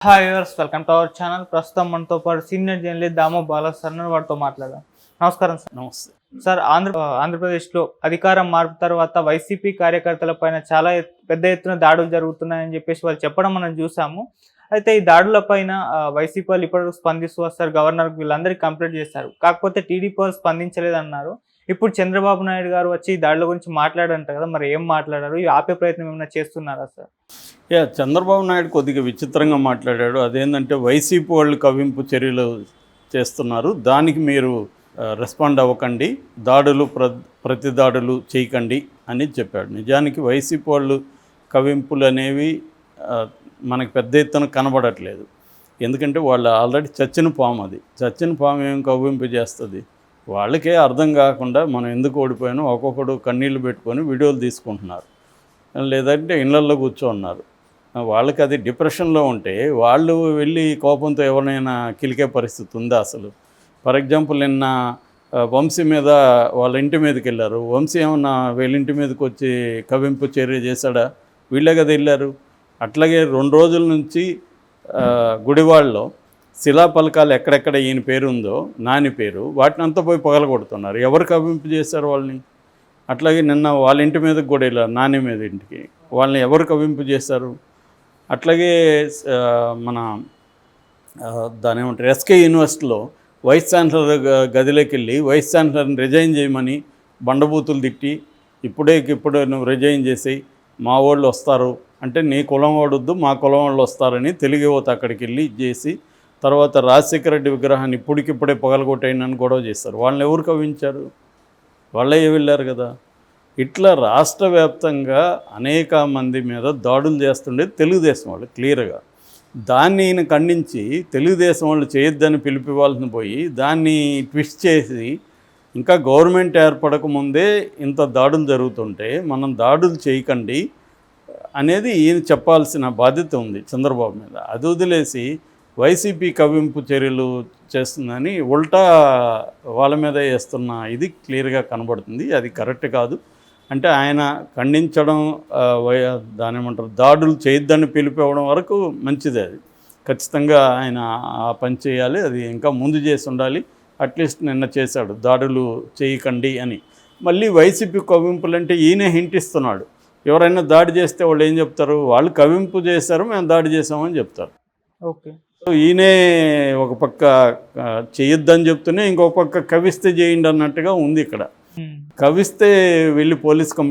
Hi viewers, welcome to our channel. ప్రస్తుతం మనతో పాటు senior journalist Damoh Bala sir వారితో మాట్లాడదాం. నమస్కారం సార్. నమస్తే సార్, ఆంధ్రప్రదేశ్లో అధికారం మార్పు తర్వాత వైసీపీ కార్యకర్తల పైన చాలా పెద్ద ఎత్తున దాడులు జరుగుతున్నాయని చెప్పేసి వాళ్ళు చెప్పడం మనం చూసాము. అయితే ఈ దాడుల పైన వైసీపీ వాళ్ళు ఇప్పటివరకు స్పందిస్తూ వస్తారు, గవర్నర్ వీళ్ళందరికీ కంప్లైంట్ చేస్తారు. కాకపోతే టీడీపీ వాళ్ళు స్పందించలేదన్నారు. ఇప్పుడు చంద్రబాబు నాయుడు గారు వచ్చి ఈ దాడుల గురించి మాట్లాడారంట కదా, మరి ఏం మాట్లాడారు? ఆపే ప్రయత్నం ఏమైనా చేస్తున్నారా సార్? చంద్రబాబు నాయుడు కొద్దిగా విచిత్రంగా మాట్లాడాడు. అదేంటంటే వైసీపీ వాళ్ళు కవ్వింపు చర్యలు చేస్తున్నారు, దానికి మీరు రెస్పాండ్ అవ్వకండి, దాడులు ప్రతి దాడులు చేయకండి అని చెప్పాడు. నిజానికి వైసీపీ వాళ్ళు కవ్వింపులు అనేవి మనకు పెద్ద ఎత్తున కనబడట్లేదు. ఎందుకంటే వాళ్ళు ఆల్రెడీ చచ్చిన పాము, అది చచ్చిన పాము ఏం కవ్వింపు చేస్తుంది? వాళ్ళకే అర్థం కాకుండా మనం ఎందుకు ఓడిపోయానో ఒక్కొక్కడు కన్నీళ్ళు పెట్టుకొని వీడియోలు తీసుకుంటున్నారు, లేదంటే ఇళ్లల్లో కూర్చోన్నారు. వాళ్ళకి అది డిప్రెషన్లో ఉంటే వాళ్ళు వెళ్ళి కోపంతో ఎవరినైనా కిలికే పరిస్థితి ఉందా అసలు? ఫర్ ఎగ్జాంపుల్, నిన్న వంశీ మీద వాళ్ళ ఇంటి మీదకి వెళ్ళారు. వంశీ ఏమన్నా వీళ్ళ ఇంటి మీదకి వచ్చి కవ్వింపు చర్య చేశాడా? వీళ్ళే కదా వెళ్ళారు. అట్లాగే 2 రోజుల నుంచి గుడివాడలో శిలాపలకాలు ఎక్కడెక్కడ ఈయన పేరు ఉందో, నాని పేరు, వాటిని అంతా పోయి పగలగొడుతున్నారు. ఎవరు కవ్వింపు చేశారు వాళ్ళని? అట్లాగే నిన్న వాళ్ళ ఇంటి మీదకి కూడా వెళ్ళారు, నాని మీద ఇంటికి. వాళ్ళని ఎవరు కవ్వింపు చేశారు? అట్లాగే మన దాని ఏమంటారు, ఎస్కే యూనివర్సిటీలో వైస్ ఛాన్సలర్ గదిలోకి వెళ్ళి వైస్ ఛాన్సలర్ని రిజైన్ చేయమని బండబూతులు తిట్టి, ఇప్పుడే నువ్వు రిజైన్ చేసి మా వాళ్ళు వస్తారు అంటే, నీ కులం వాడొద్దు మా కులం వాళ్ళు వస్తారని తెలుగు యువత అక్కడికి వెళ్ళి చేసి, తర్వాత రాజశేఖర రెడ్డి విగ్రహాన్ని ఇప్పుడికిప్పుడే పగలగొట్టేయనని గొడవ చేస్తారు. వాళ్ళని ఎవరు కవ్వించారు? వాళ్ళే వెళ్ళారు కదా. ఇట్లా రాష్ట్ర వ్యాప్తంగా అనేక మంది మీద దాడులు చేస్తుండే తెలుగుదేశం వాళ్ళు క్లియర్గా. దాన్ని ఈయన ఖండించి తెలుగుదేశం వాళ్ళు చేయొద్దని పిలిపివ్వాల్సిన పోయి దాన్ని ట్విస్ట్ చేసి, ఇంకా గవర్నమెంట్ ఏర్పడకముందే ఇంత దాడులు జరుగుతుంటే మనం దాడులు చేయకండి అనేది ఈయన చెప్పాల్సిన బాధ్యత ఉంది చంద్రబాబు మీద. అది వదిలేసి వైసీపీ కవ్వింపు చర్యలు చేస్తుందని ఉల్టా వాళ్ళ మీద వేస్తున్న ఇది క్లియర్గా కనబడుతుంది. అది కరెక్ట్ కాదు. అంటే ఆయన ఖండించడం, దాని ఏమంటారు, దాడులు చేయొద్దని పిలిపివ్వడం వరకు మంచిదే. అది ఖచ్చితంగా ఆయన ఆ పని చేయాలి. అది ఇంకా ముందు చేసి ఉండాలి. అట్లీస్ట్ నిన్న చేశాడు, దాడులు చేయకండి అని. మళ్ళీ వైసీపీ కవ్వింపులు అంటే ఈయనే హింట్ ఇస్తున్నాడు. ఎవరైనా దాడి చేస్తే వాళ్ళు ఏం చెప్తారు? వాళ్ళు కవ్వింపు చేశారు, మేము దాడి చేసామని చెప్తారు. ఓకే. సో ఈయనే ఒక పక్క చేయొద్దని చెప్తూనే ఇంకొక పక్క కవిస్తే చేయండి అన్నట్టుగా ఉంది ఇక్కడ. కవిస్తే వెళ్ళి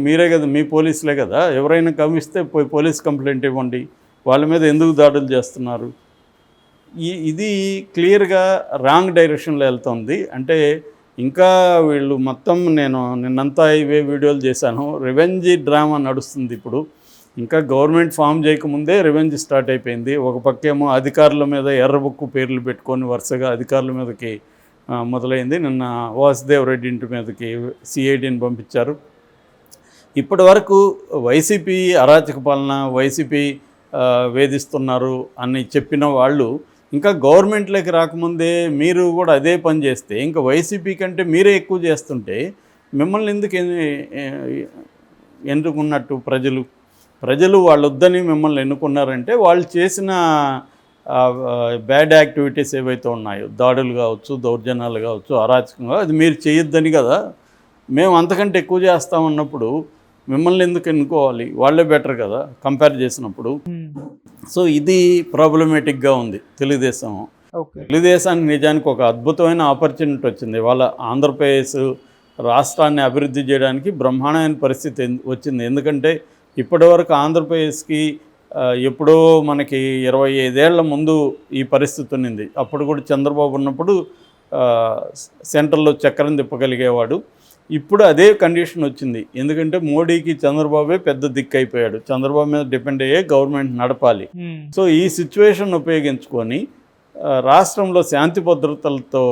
మీరే కదా, మీ పోలీసులే కదా, ఎవరైనా కవిస్తే పోయి పోలీస్ కంప్లైంట్ ఇవ్వండి. వాళ్ళ మీద ఎందుకు దాడులు చేస్తున్నారు? ఇది క్లియర్గా రాంగ్ డైరెక్షన్లో వెళ్తుంది. అంటే ఇంకా వీళ్ళు మొత్తం, నేను నిన్నంతా ఇవే వీడియోలు చేశాను, రివెంజ్ డ్రామా నడుస్తుంది ఇప్పుడు. ఇంకా గవర్నమెంట్ ఫామ్ చేయకముందే రివెంజ్ స్టార్ట్ అయిపోయింది. ఒక పక్కేమో అధికారుల మీద ఎర్రబుక్కు పేర్లు పెట్టుకొని వరుసగా అధికారుల మీదకి మొదలైంది. నిన్న వాసుదేవ్ రెడ్డి ఇంటి మీదకి సిఐడిని పంపించారు. ఇప్పటి వరకు వైసీపీ అరాచక పాలన, వైసీపీ వేధిస్తున్నారు అని చెప్పిన వాళ్ళు ఇంకా గవర్నమెంట్లోకి రాకముందే మీరు కూడా అదే పని చేస్తే, ఇంకా వైసీపీ కంటే మీరే ఎక్కువ చేస్తుంటే మిమ్మల్ని ఎందుకు ఎన్నుకున్నట్టు? ప్రజలు వాళ్ళు వద్దని మిమ్మల్ని ఎన్నుకున్నారంటే వాళ్ళు చేసిన బ్యాడ్ యాక్టివిటీస్ ఏవైతే ఉన్నాయో, దాడులు కావచ్చు, దౌర్జన్యాలు కావచ్చు, అరాచకంగా, అది మీరు చేయొద్దని కదా. మేము అంతకంటే ఎక్కువ చేస్తామన్నప్పుడు మిమ్మల్ని ఎందుకు ఎన్నుకోవాలి? వాళ్ళే బెటర్ కదా కంపేర్ చేసినప్పుడు. సో ఇది ప్రాబ్లమేటిక్గా ఉంది తెలుగుదేశం. తెలుగుదేశానికి నిజానికి ఒక అద్భుతమైన ఆపర్చునిటీ వచ్చింది. వాళ్ళ ఆంధ్రప్రదేశ్ రాష్ట్రాన్ని అభివృద్ధి చేయడానికి బ్రహ్మాండమైన పరిస్థితి వచ్చింది. ఎందుకంటే ఇప్పటివరకు ఆంధ్రప్రదేశ్కి ఎప్పుడో మనకి 25 ఏళ్ల ముందు ఈ పరిస్థితి ఉన్నింది. అప్పుడు కూడా చంద్రబాబు ఉన్నప్పుడు సెంట్రల్లో చక్రం తిప్పగలిగేవాడు. ఇప్పుడు అదే కండిషన్ వచ్చింది. ఎందుకంటే మోడీకి చంద్రబాబే పెద్ద దిక్కు అయిపోయాడు. చంద్రబాబు మీద డిపెండ్ అయ్యే గవర్నమెంట్ నడపాలి. సో ఈ సిచ్యువేషన్ ఉపయోగించుకొని రాష్ట్రంలో శాంతి భద్రతలతో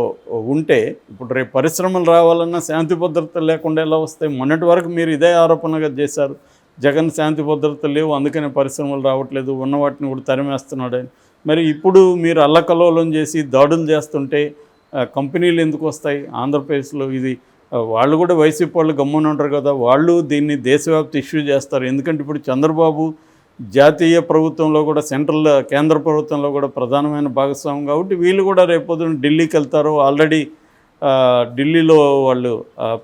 ఉంటే, ఇప్పుడు రేపు పరిశ్రమలు రావాలన్నా శాంతి భద్రతలు లేకుండా ఎలా వస్తాయి? మొన్నటి వరకు మీరు ఇదే ఆరోపణగా చేశారు, జగన్ శాంతి భద్రతలు లేవు అందుకనే పరిశ్రమలు రావట్లేదు, ఉన్న వాటిని కూడా తరిమేస్తున్నాడని. మరి ఇప్పుడు మీరు అల్లకల్లోలం చేసి దాడులు చేస్తుంటే కంపెనీలు ఎందుకు వస్తాయి ఆంధ్రప్రదేశ్లో? ఇది వాళ్ళు కూడా వైసీపీ వాళ్ళు గమ్మున ఉంటారు కదా, వాళ్ళు దీన్ని దేశవ్యాప్త ఇష్యూ చేస్తారు. ఎందుకంటే ఇప్పుడు చంద్రబాబు జాతీయ ప్రభుత్వంలో కూడా కేంద్ర ప్రభుత్వంలో కూడా ప్రధానమైన భాగస్వామ్యం కాబట్టి వీళ్ళు కూడా రేపొద్దున ఢిల్లీకి వెళ్తారు. ఆల్రెడీ ఢిల్లీలో వాళ్ళు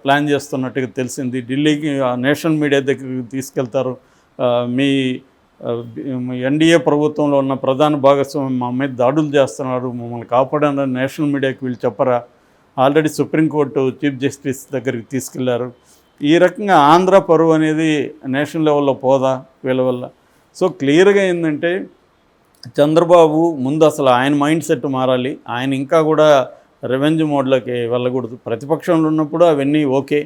ప్లాన్ చేస్తున్నట్టుగా తెలిసింది. ఢిల్లీకి నేషనల్ మీడియా దగ్గరికి తీసుకెళ్తారు. మీ ఎన్డీఏ ప్రభుత్వంలో ఉన్న ప్రధాన భాగస్వామ్యం మా మీద దాడులు చేస్తున్నారు, మమ్మల్ని కాపాడని నేషనల్ మీడియాకి వీళ్ళు చెప్పరా? ఆల్రెడీ సుప్రీంకోర్టు చీఫ్ జస్టిస్ దగ్గరికి తీసుకెళ్లారు. ఈ రకంగా ఆంధ్ర పరువు అనేది నేషనల్ లెవెల్లో పోదా వీళ్ళ వల్ల? సో క్లియర్గా ఏంటంటే చంద్రబాబు ముందు అసలు ఆయన మైండ్ సెట్ మారాలి. ఆయన ఇంకా కూడా రెవెంజ్ మోడ్లోకి వెళ్ళకూడదు. ప్రతిపక్షంలో ఉన్నప్పుడు అవన్నీ ఓకే,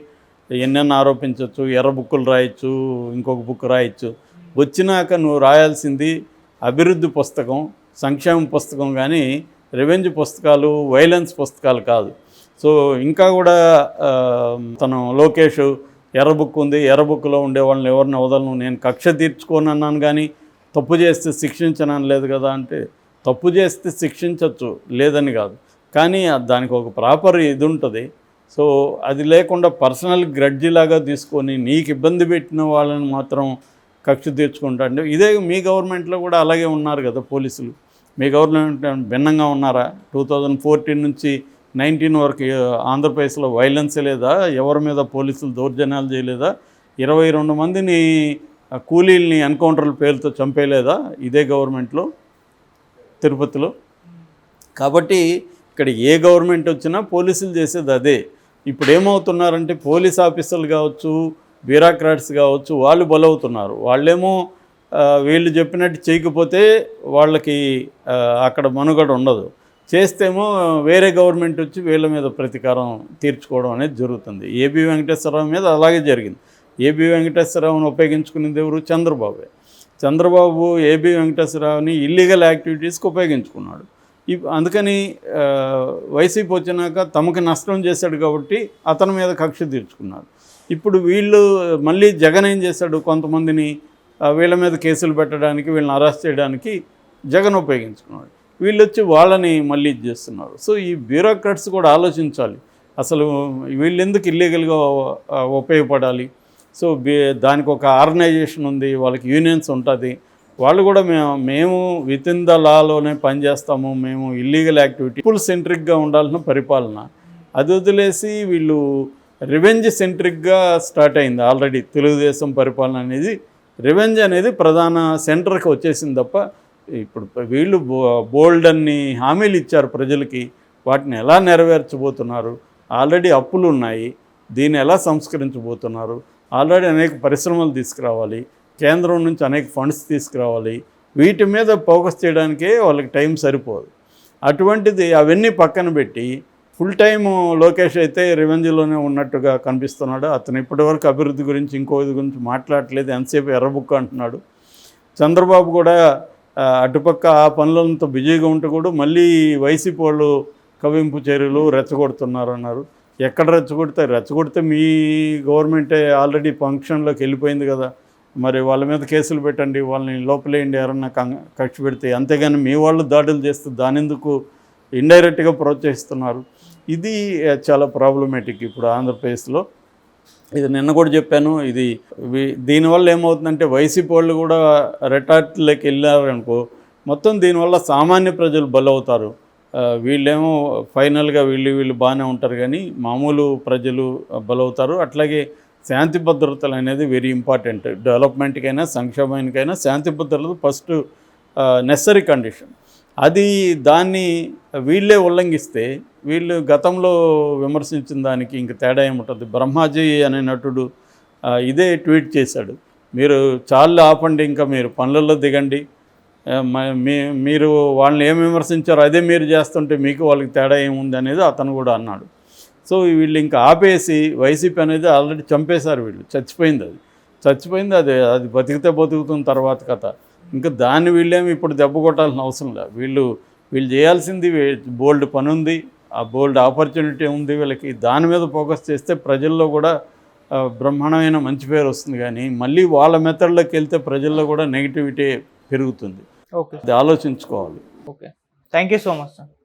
ఎన్నెన్న ఆరోపించవచ్చు, ఎర్ర బుక్కులు రాయొచ్చు, ఇంకొక బుక్ రాయొచ్చు. వచ్చినాక నువ్వు రాయాల్సింది అభివృద్ధి పుస్తకం, సంక్షేమ పుస్తకం, కానీ రెవెంజ్ పుస్తకాలు, వైలెన్స్ పుస్తకాలు కాదు. సో ఇంకా కూడా తను లోకేష్ ఎర్ర బుక్ ఉంది, ఎర్ర బుక్లో ఉండే వాళ్ళని ఎవరిని వదలను, నేను కక్ష తీర్చుకోనన్నాను కానీ తప్పు చేస్తే శిక్షించనని లేదు కదా అంటే, తప్పు చేస్తే శిక్షించవచ్చు లేదని కాదు, కానీ దానికి ఒక ప్రాపర్ ఇది ఉంటుంది. సో అది లేకుండా పర్సనల్ గ్రడ్జిలాగా తీసుకొని నీకు ఇబ్బంది పెట్టిన వాళ్ళని మాత్రం కక్ష తీర్చుకుంటా అంటే, ఇదే మీ గవర్నమెంట్లో కూడా అలాగే ఉన్నారు కదా పోలీసులు. మీ గవర్నమెంట్ భిన్నంగా ఉన్నారా? 2014 నుంచి 19 వరకు ఆంధ్రప్రదేశ్లో వైలెన్సే లేదా? ఎవరి మీద పోలీసులు దౌర్జన్యాలు చేయలేదా? 22 మందిని కూలీల్ని ఎన్కౌంటర్ల పేరుతో చంపేయలేదా ఇదే గవర్నమెంట్లో, తిరుపతిలో? కాబట్టి ఇక్కడ ఏ గవర్నమెంట్ వచ్చినా పోలీసులు చేసేది అదే. ఇప్పుడు ఏమవుతున్నారంటే పోలీస్ ఆఫీసర్లు కావచ్చు, బ్యూరోక్రాట్స్ కావచ్చు, వాళ్ళు బలవుతున్నారు. వాళ్ళేమో వీళ్ళు చెప్పినట్టు చేయకపోతే వాళ్ళకి అక్కడ మనుగడ ఉండదు. చేస్తేమో వేరే గవర్నమెంట్ వచ్చి వీళ్ళ మీద ప్రతీకారం తీర్చుకోవడం అనేది జరుగుతుంది. ఏబీ వెంకటేశ్వరరావు మీద అలాగే జరిగింది. ఏబీ వెంకటేశ్వరరావుని ఉపయోగించుకునేది ఎవరు? చంద్రబాబే. చంద్రబాబు ఏబీ వెంకటేశ్వరరావుని ఇల్లీగల్ యాక్టివిటీస్కి ఉపయోగించుకున్నాడు. అందుకని వైసీపీ వచ్చినాక తమకు నష్టం చేశాడు కాబట్టి అతని మీద కక్ష తీర్చుకున్నాడు. ఇప్పుడు వీళ్ళు మళ్ళీ జగన్ ఏం చేశాడు? కొంతమందిని వీళ్ళ మీద కేసులు పెట్టడానికి, వీళ్ళని అరెస్ట్ చేయడానికి జగన్ ఉపయోగించుకున్నాడు. వీళ్ళు వచ్చి వాళ్ళని మళ్ళీ ఇది చేస్తున్నారు. సో ఈ బ్యూరోక్రాట్స్ కూడా ఆలోచించాలి, అసలు వీళ్ళు ఎందుకు ఇల్లీగల్గా ఉపయోగపడాలి? సో దానికి ఒక ఆర్గనైజేషన్ ఉంది, వాళ్ళకి యూనియన్స్ ఉంటుంది. వాళ్ళు కూడా మేము విత్ ఇన్ ద లాలోనే పనిచేస్తాము, మేము ఇల్లీగల్ యాక్టివిటీ ఫుల్ సెంట్రిక్గా ఉండాల్సిన పరిపాలన. అది వదిలేసి వీళ్ళు రివెంజ్ సెంట్రిక్గా స్టార్ట్ అయింది. ఆల్రెడీ తెలుగుదేశం పరిపాలన అనేది రివెంజ్ అనేది ప్రధాన సెంటర్కి వచ్చేసింది తప్ప, ఇప్పుడు వీళ్ళు బోల్డ్ అన్ని హామీలు ఇచ్చారు ప్రజలకి, వాటిని ఎలా నెరవేర్చబోతున్నారు? ఆల్రెడీ అప్పులు ఉన్నాయి, దీన్ని ఎలా సంస్కరించబోతున్నారు? ఆల్రెడీ అనేక పరిశ్రమలు తీసుకురావాలి, కేంద్రం నుంచి అనేక ఫండ్స్ తీసుకురావాలి. వీటి మీద ఫోకస్ చేయడానికే వాళ్ళకి టైం సరిపోదు. అటువంటిది అవన్నీ పక్కన పెట్టి ఫుల్ టైం లోకేష్ అయితే రివెంజ్లోనే ఉన్నట్టుగా కనిపిస్తున్నాడు. అతను ఇప్పటివరకు అభివృద్ధి గురించి ఇంకోది గురించి మాట్లాడట్లేదు, ఎంతసేపు ఎర్రబుక్ అంటున్నాడు. చంద్రబాబు కూడా అటుపక్క ఆ పనులంతా బిజీగా ఉంటూ కూడా మళ్ళీ వైసీపీ వాళ్ళు కవింపు చర్యలు రెచ్చగొడుతున్నారు అన్నారు. ఎక్కడ రెచ్చగొడితే మీ గవర్నమెంటే ఆల్రెడీ ఫంక్షన్లోకి వెళ్ళిపోయింది కదా, మరి వాళ్ళ మీద కేసులు పెట్టండి, వాళ్ళని లోపలేయండి ఎవరన్నా కక్ష పెడితే. అంతేగాని మీ వాళ్ళు దాడులు చేస్తే దానెందుకు ఇండైరెక్ట్గా ప్రోత్సహిస్తున్నారు? ఇది చాలా ప్రాబ్లమేటిక్ ఇప్పుడు ఆంధ్రప్రదేశ్లో. ఇది నిన్న కూడా చెప్పాను. దీనివల్ల ఏమవుతుందంటే వైసీపీ వాళ్ళు కూడా రెటార్ట్లోకి వెళ్ళారనుకో, మొత్తం దీనివల్ల సామాన్య ప్రజలు బలవుతారు. వీళ్ళేమో ఫైనల్గా వీళ్ళు బాగానే ఉంటారు, కానీ మామూలు ప్రజలు బలవుతారు. అట్లాగే శాంతి భద్రతలు అనేది వెరీ ఇంపార్టెంట్. డెవలప్మెంట్కైనా సంక్షేమానికైనా శాంతి భద్రతలు ఫస్ట్ నెసరీ కండిషన్. దాన్ని వీళ్ళే ఉల్లంఘిస్తే వీళ్ళు గతంలో విమర్శించిన దానికి ఇంక తేడా ఏముంటుంది? బ్రహ్మాజీ అనే నటుడు ఇదే ట్వీట్ చేశాడు, మీరు చాలు ఆపండి, ఇంకా మీరు పనులలో దిగండి, మీరు వాళ్ళని ఏం విమర్శించారో అదే మీరు చేస్తుంటే మీకు వాళ్ళకి తేడా ఏముంది అనేది అతను కూడా అన్నాడు. సో వీళ్ళు ఇంకా ఆపేసి వైసీపీ అనేది ఆల్రెడీ చంపేశారు, వీళ్ళు చచ్చిపోయింది. అది బతికితే బతుకుతున్న తర్వాత కథ. ఇంకా దాన్ని వీళ్ళేమి ఇప్పుడు దెబ్బ కొట్టాల్సిన అవసరం లేదు. వీళ్ళు చేయాల్సింది బోల్డ్ పని ఉంది, ఆ బోల్డ్ ఆపర్చునిటీ ఉంది వీళ్ళకి. దాని మీద ఫోకస్ చేస్తే ప్రజల్లో కూడా బ్రహ్మాండమైన మంచి పేరు వస్తుంది. కానీ మళ్ళీ వాళ్ళ మెథడ్లోకి వెళ్తే ప్రజల్లో కూడా నెగిటివిటీ పెరుగుతుంది. ఓకే, అది ఆలోచించుకోవాలి. Okay, thank you so much sir.